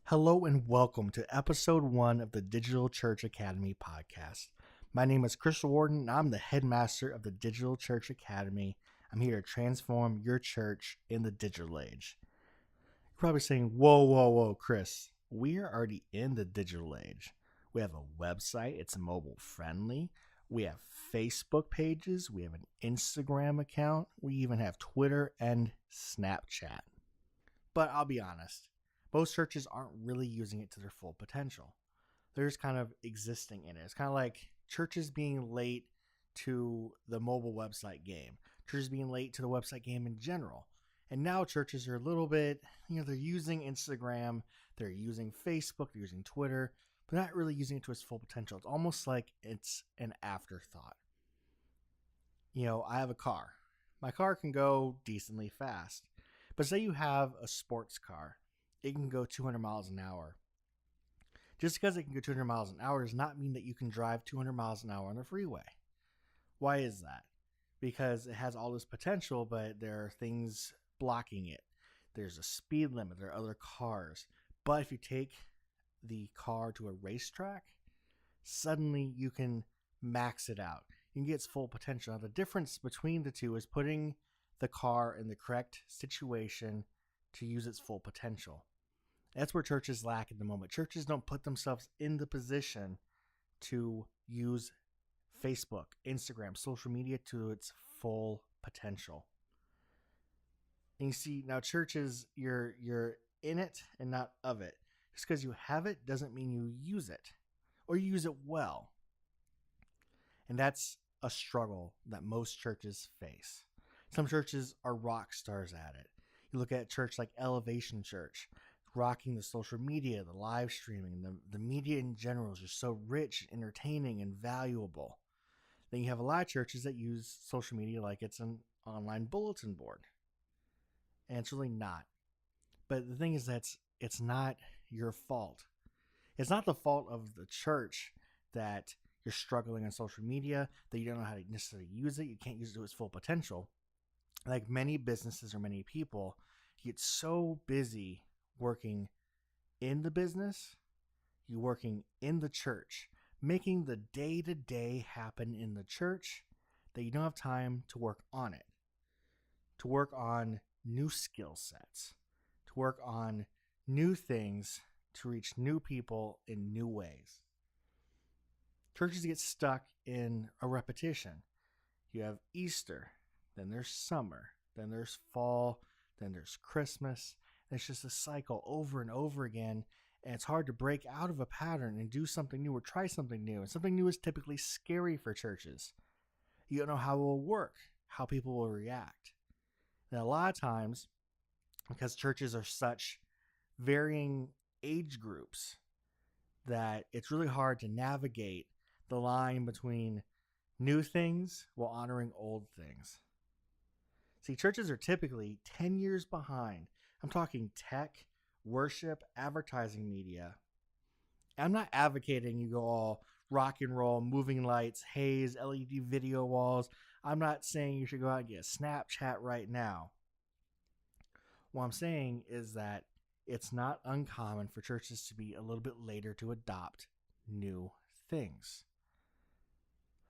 Hello and welcome to episode 1 of the Digital Church Academy podcast. My name is Chris Warden and I'm the headmaster of the Digital Church Academy. I'm here to transform your church in the digital age. You're probably saying, whoa, Chris, we are already in the digital age. We have a website, it's mobile friendly. We have Facebook pages, we have an Instagram account, we even have Twitter and Snapchat. But I'll be honest, most churches aren't really using it to their full potential. They're just kind of existing in it. It's kind of like churches being late to the mobile website game, churches being late to the website game in general. And now churches are a little bit, they're using Instagram, they're using Facebook, they're using Twitter, but not really using it to its full potential. It's almost like it's an afterthought. I have a car. My car can go decently fast. But say you have a sports car, it can go 200 miles an hour. Just because it can go 200 miles an hour does not mean that you can drive 200 miles an hour on the freeway. Why is that? Because it has all this potential, but there are things blocking it. There's a speed limit, there are other cars. But if you take the car to a racetrack, suddenly you can max it out. You can get its full potential. Now, the difference between the two is putting the car in the correct situation to use its full potential. That's where churches lack at the moment. Churches don't put themselves in the position to use Facebook, Instagram, social media to its full potential. And you see, now churches, you're in it and not of it. Just because you have it doesn't mean you use it or you use it well. And that's a struggle that most churches face. Some churches are rock stars at it. You look at a church like Elevation Church, rocking the social media, the live streaming, the media in general is just so rich, entertaining, and valuable. Then you have a lot of churches that use social media like it's an online bulletin board. And it's really not. But the thing is that it's not your fault. It's not the fault of the church that you're struggling on social media, that you don't know how to necessarily use it, you can't use it to its full potential. Like many businesses or many people, you get so busy working in the business, you're working in the church, making the day-to-day happen in the church, that you don't have time to work on it, to work on new skill sets, to work on new things, to reach new people in new ways. Churches get stuck in a repetition. You have Easter, then there's summer, then there's fall, then there's Christmas. And it's just a cycle over and over again. And it's hard to break out of a pattern and do something new or try something new. And something new is typically scary for churches. You don't know how it will work, how people will react. And a lot of times, because churches are such varying age groups, that it's really hard to navigate the line between new things while honoring old things. See, churches are typically 10 years behind. I'm talking tech, worship, advertising media. I'm not advocating you go all rock and roll, moving lights, haze, LED video walls. I'm not saying you should go out and get a Snapchat right now. What I'm saying is that it's not uncommon for churches to be a little bit later to adopt new things.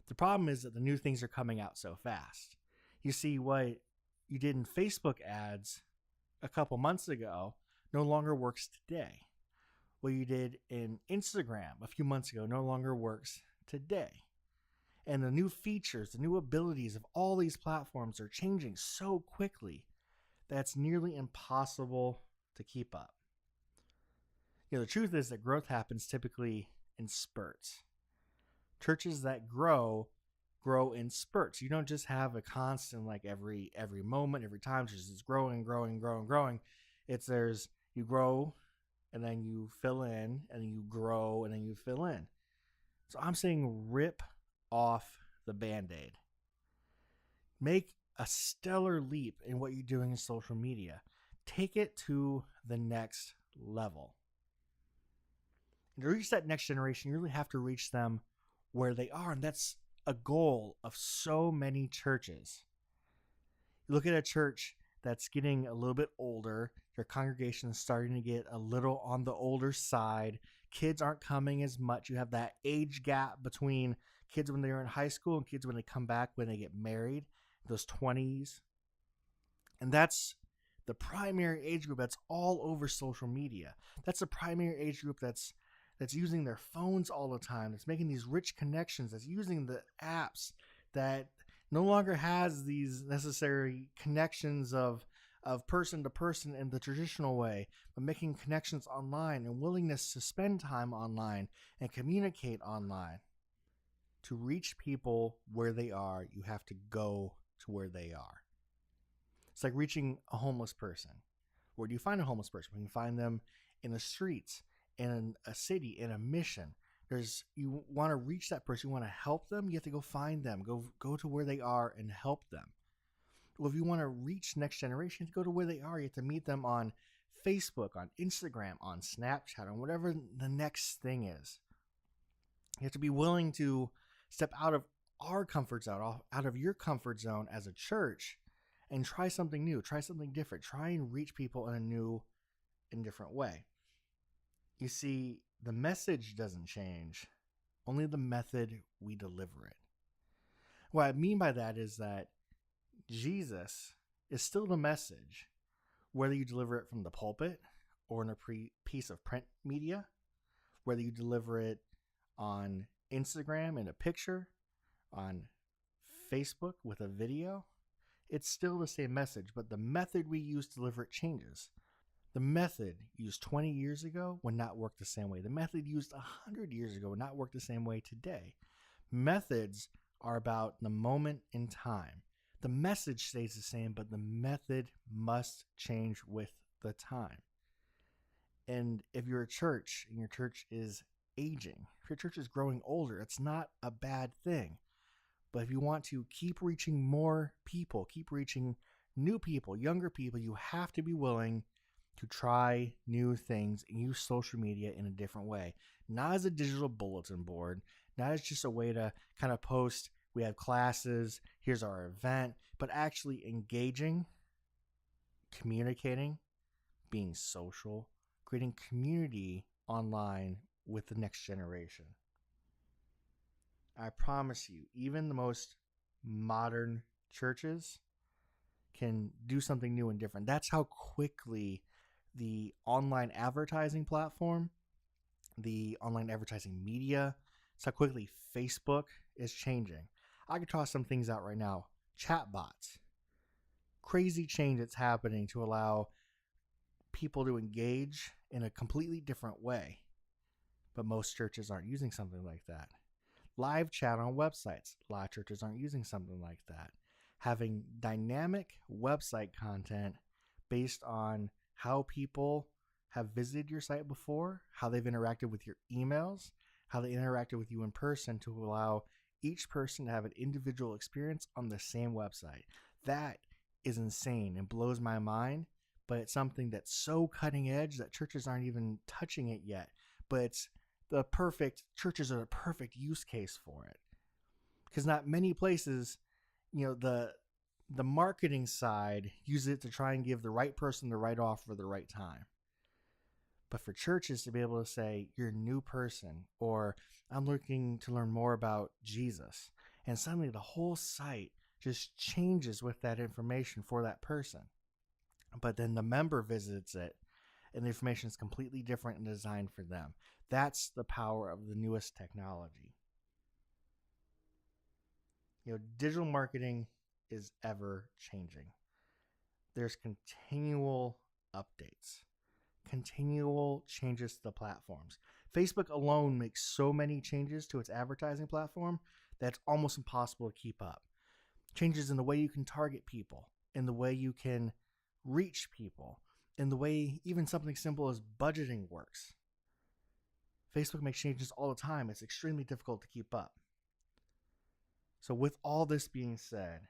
The problem is that the new things are coming out so fast. You see, what you did in Facebook ads a couple months ago no longer works today. What you did in Instagram a few months ago no longer works today. And the new features, the new abilities of all these platforms are changing so quickly that it's nearly impossible to keep up. The truth is that growth happens typically in spurts. Churches that grow in spurts. You don't just have a constant, like every moment, every time, just growing. It's you grow and then you fill in and then you grow and then you fill in. So I'm saying rip off the Band-Aid. Make a stellar leap in what you're doing in social media. Take it to the next level. And to reach that next generation, you really have to reach them where they are. And that's a goal of so many churches. You look at a church that's getting a little bit older. Your congregation is starting to get a little on the older side. Kids aren't coming as much. You have that age gap between kids when they're in high school and kids when they come back when they get married, those 20s. And that's the primary age group that's all over social media. That's the primary age group that's using their phones all the time, that's making these rich connections, that's using the apps, that no longer has these necessary connections of person to person in the traditional way, but making connections online and willingness to spend time online and communicate online. To reach people where they are, you have to go to where they are. It's like reaching a homeless person. Where do you find a homeless person? You can find them in the streets, in a city, in a mission. You want to reach that person, you want to help them, you have to go find them, go to where they are and help them. Well, if you want to reach next generation, you have to go to where they are. You have to meet them on Facebook, on Instagram, on Snapchat, on whatever the next thing is. You have to be willing to step out of our comfort zone, out of your comfort zone as a church, and try something new, try something different, try and reach people in a new and different way. You see, the message doesn't change, only the method we deliver it. What I mean by that is that Jesus is still the message, whether you deliver it from the pulpit or in a piece of print media, whether you deliver it on Instagram in a picture, on Facebook with a video. It's still the same message, but the method we use to deliver it changes. The method used 20 years ago would not work the same way. The method used 100 years ago would not work the same way today. Methods are about the moment in time. The message stays the same, but the method must change with the time. And if you're a church and your church is aging, if your church is growing older, it's not a bad thing. But if you want to keep reaching more people, keep reaching new people, younger people, you have to be willing to try new things and use social media in a different way. Not as a digital bulletin board, not as just a way to kind of post, we have classes, here's our event, but actually engaging, communicating, being social, creating community online with the next generation. I promise you, even the most modern churches can do something new and different. That's how quickly the online advertising platform, the online advertising media, it's how quickly Facebook is changing. I could toss some things out right now. Chatbots. Crazy change that's happening to allow people to engage in a completely different way. But most churches aren't using something like that. Live chat on websites. A lot of churches aren't using something like that. Having dynamic website content based on how people have visited your site before, how they've interacted with your emails, how they interacted with you in person to allow each person to have an individual experience on the same website. That is insane and blows my mind, but it's something that's so cutting edge that churches aren't even touching it yet. But churches are the perfect use case for it. Because not many places, the marketing side uses it to try and give the right person the right offer at the right time. But for churches to be able to say, you're a new person, or I'm looking to learn more about Jesus, and suddenly the whole site just changes with that information for that person. But then the member visits it, and the information is completely different and designed for them. That's the power of the newest technology. Digital marketing is ever changing. There's continual updates, continual changes to the platforms. Facebook alone makes so many changes to its advertising platform that it's almost impossible to keep up. Changes in the way you can target people, in the way you can reach people, in the way even something simple as budgeting works. Facebook makes changes all the time. It's extremely difficult to keep up. So with all this being said,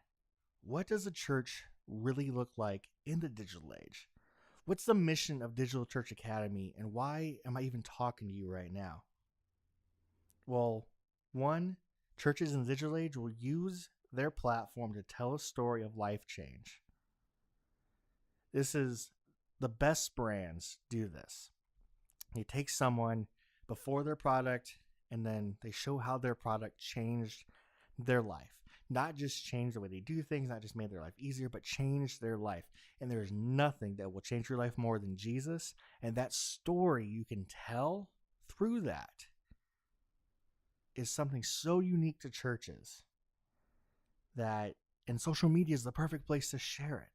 what does a church really look like in the digital age? What's the mission of Digital Church Academy, and why am I even talking to you right now? Well, one, churches in the digital age will use their platform to tell a story of life change. This is the best brands do this. They take someone before their product and then they show how their product changed their life. Not just change the way they do things, not just made their life easier, but changed their life. And there's nothing that will change your life more than Jesus. And that story you can tell through that is something so unique to churches that, and social media is the perfect place to share it.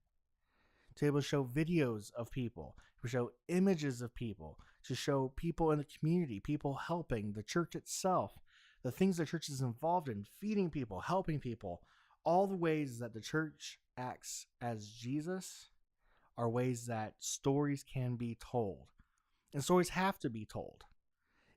To be able to show videos of people, to show images of people, to show people in the community, people helping, the church itself, the things the church is involved in, feeding people, helping people, all the ways that the church acts as Jesus are ways that stories can be told. And stories have to be told.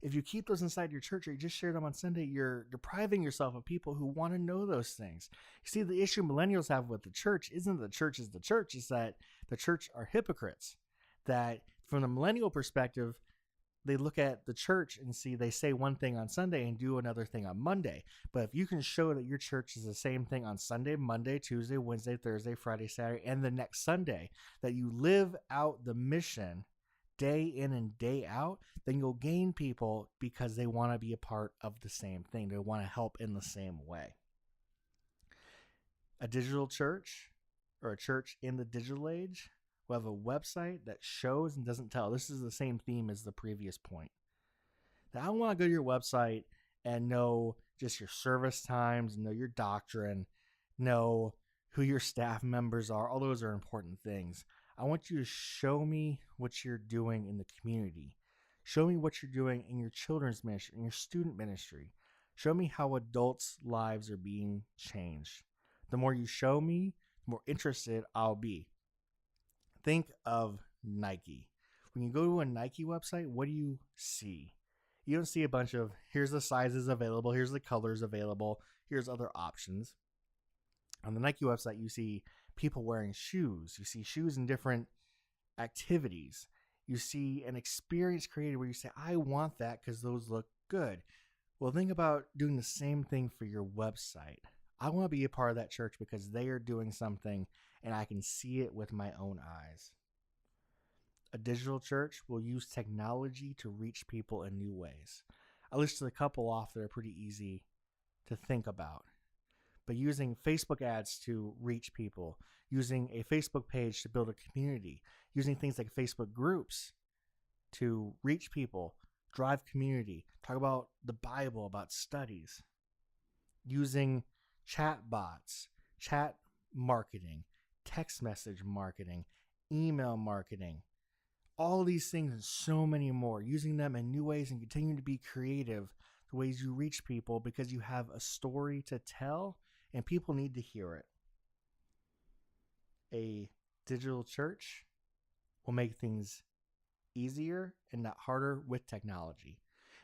If you keep those inside your church or you just share them on Sunday, you're depriving yourself of people who want to know those things. You see, the issue millennials have with the church isn't the church is the church, it's that the church are hypocrites. That from the millennial perspective, they look at the church and see they say one thing on Sunday and do another thing on Monday. But if you can show that your church is the same thing on Sunday, Monday, Tuesday, Wednesday, Thursday, Friday, Saturday, and the next Sunday, that you live out the mission day in and day out, then you'll gain people because they want to be a part of the same thing. They want to help in the same way. A digital church or a church in the digital age will have a website that shows and doesn't tell. This is the same theme as the previous point. That I want to go to your website and know just your service times, know your doctrine, know who your staff members are. All those are important things. I want you to show me what you're doing in the community. Show me what you're doing in your children's ministry, in your student ministry. Show me how adults' lives are being changed. The more you show me, the more interested I'll be. Think of Nike. When you go to a Nike website, what do you see? You don't see a bunch of, here's the sizes available, here's the colors available, here's other options. On the Nike website, you see people wearing shoes. You see shoes in different activities. You see an experience created where you say, I want that because those look good. Well, think about doing the same thing for your website. I want to be a part of that church because they are doing something and I can see it with my own eyes. A digital church will use technology to reach people in new ways. I listed a couple off that are pretty easy to think about. But using Facebook ads to reach people, using a Facebook page to build a community, using things like Facebook groups to reach people, drive community, talk about the Bible, about studies, using chat bots, chat marketing, text message marketing, email marketing, all these things and so many more, using them in new ways and continuing to be creative, the ways you reach people because you have a story to tell and people need to hear it. A digital church will make things easier and not harder with technology.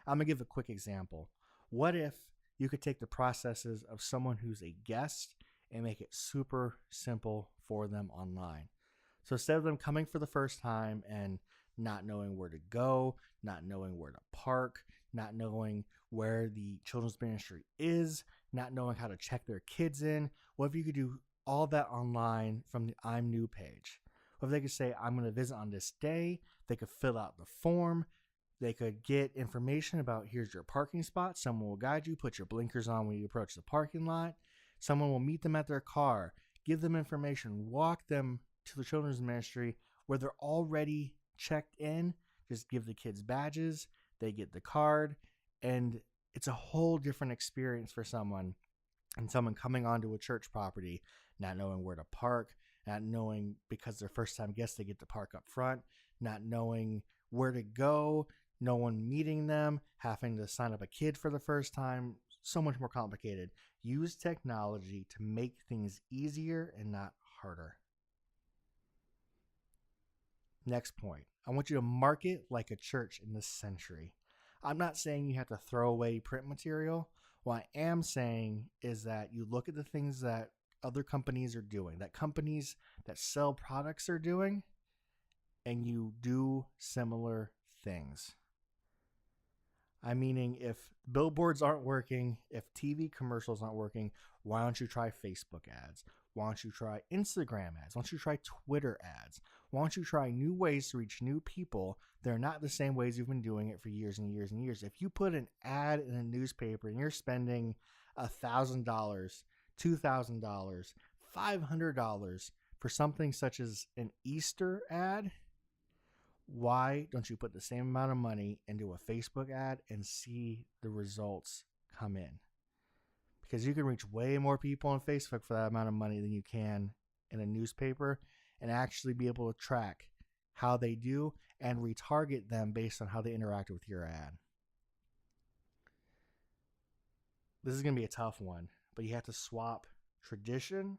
I'm going to give a quick example. What if you could take the processes of someone who's a guest and make it super simple for them online? So instead of them coming for the first time and not knowing where to go, not knowing where to park, not knowing where the children's ministry is, not knowing how to check their kids in, what if you could do all that online from the I'm New page? What if they could say, I'm going to visit on this day? They could fill out the form. They could get information about here's your parking spot. Someone will guide you, put your blinkers on when you approach the parking lot. Someone will meet them at their car, give them information, walk them to the children's ministry where they're already checked in. Just give the kids badges, they get the card, and it's a whole different experience for someone. And someone coming onto a church property, not knowing where to park, not knowing because they're first time guests, they get to park up front, not knowing where to go, no one meeting them, having to sign up a kid for the first time, so much more complicated. Use technology to make things easier and not harder. Next point, I want you to market like a church in this century. I'm not saying you have to throw away print material. What I am saying is that you look at the things that other companies are doing, that companies that sell products are doing, and you do similar things. Meaning if billboards aren't working, if TV commercials aren't working, why don't you try Facebook ads? Why don't you try Instagram ads? Why don't you try Twitter ads? Why don't you try new ways to reach new people that are not the same ways you've been doing it for years and years and years? If you put an ad in a newspaper and you're spending $1,000, $2,000, $500 for something such as an Easter ad, why don't you put the same amount of money into a Facebook ad and see the results come in? Because you can reach way more people on Facebook for that amount of money than you can in a newspaper, and actually be able to track how they do and retarget them based on how they interact with your ad. This is going to be a tough one, but you have to swap tradition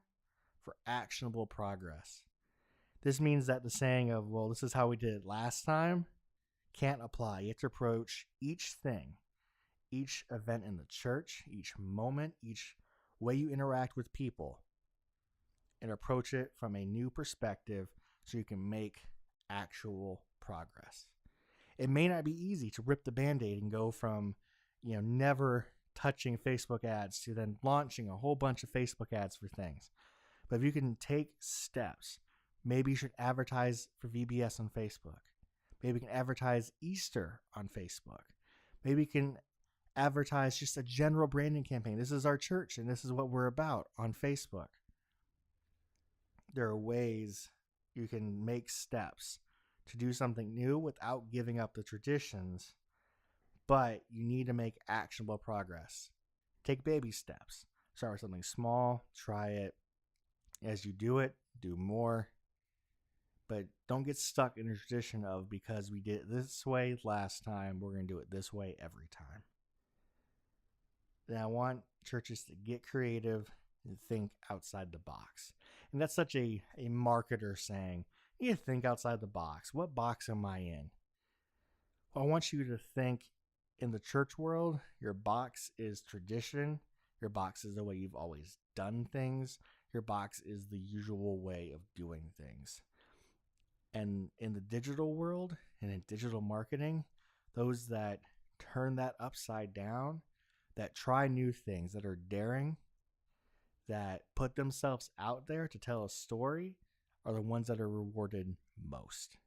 for actionable progress. This means that the saying of, well, this is how we did it last time, can't apply. You have to approach each thing, each event in the church, each moment, each way you interact with people, and approach it from a new perspective so you can make actual progress. It may not be easy to rip the Band-Aid and go from, never touching Facebook ads to then launching a whole bunch of Facebook ads for things. But if you can take steps, maybe you should advertise for VBS on Facebook. Maybe you can advertise Easter on Facebook. Maybe you can advertise just a general branding campaign. This is our church and this is what we're about on Facebook. There are ways you can make steps to do something new without giving up the traditions, but you need to make actionable progress. Take baby steps. Start with something small, try it. As you do it, do more. But don't get stuck in the tradition of, because we did it this way last time, we're going to do it this way every time. Then I want churches to get creative and think outside the box. And that's such a marketer saying, you need to think outside the box. What box am I in? Well, I want you to think in the church world, your box is tradition. Your box is the way you've always done things. Your box is the usual way of doing things. And in the digital world and in digital marketing, those that turn that upside down, that try new things, that are daring, that put themselves out there to tell a story, are the ones that are rewarded most.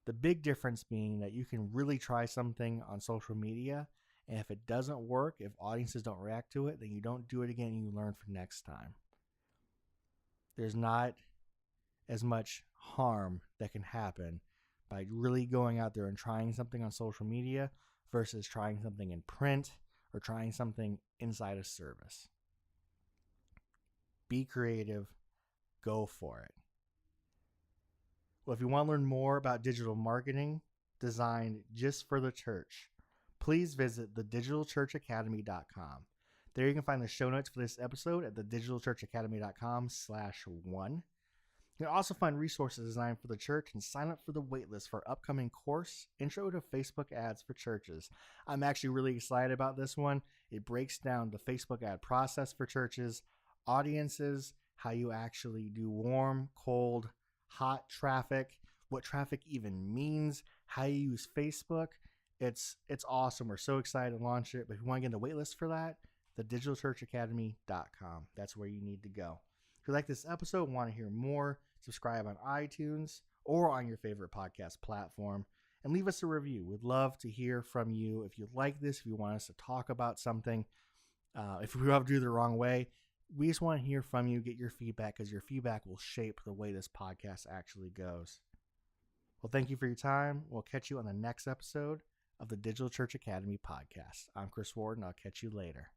The big difference being that you can really try something on social media, and if it doesn't work, if audiences don't react to it, then you don't do it again and you learn for next time. There's not as much harm that can happen by really going out there and trying something on social media versus trying something in print or trying something inside a service. Be creative. Go for it. Well, if you want to learn more about digital marketing designed just for the church, please visit thedigitalchurchacademy.com. There you can find the show notes for this episode at thedigitalchurchacademy.com/1. You can also find resources designed for the church and sign up for the waitlist for our upcoming course, Intro to Facebook Ads for Churches. I'm actually really excited about this one. It breaks down the Facebook ad process for churches, audiences, how you actually do warm, cold, hot traffic, what traffic even means, how you use Facebook. It's awesome. We're so excited to launch it. But if you want to get in the waitlist for that, thedigitalchurchacademy.com. That's where you need to go. If you like this episode and want to hear more, subscribe on iTunes or on your favorite podcast platform and leave us a review. We'd love to hear from you. If you like this, if you want us to talk about something, if we have to do it the wrong way, we just want to hear from you, get your feedback, because your feedback will shape the way this podcast actually goes. Well, thank you for your time. We'll catch you on the next episode of the Digital Church Academy podcast. I'm Chris Warden. I'll catch you later.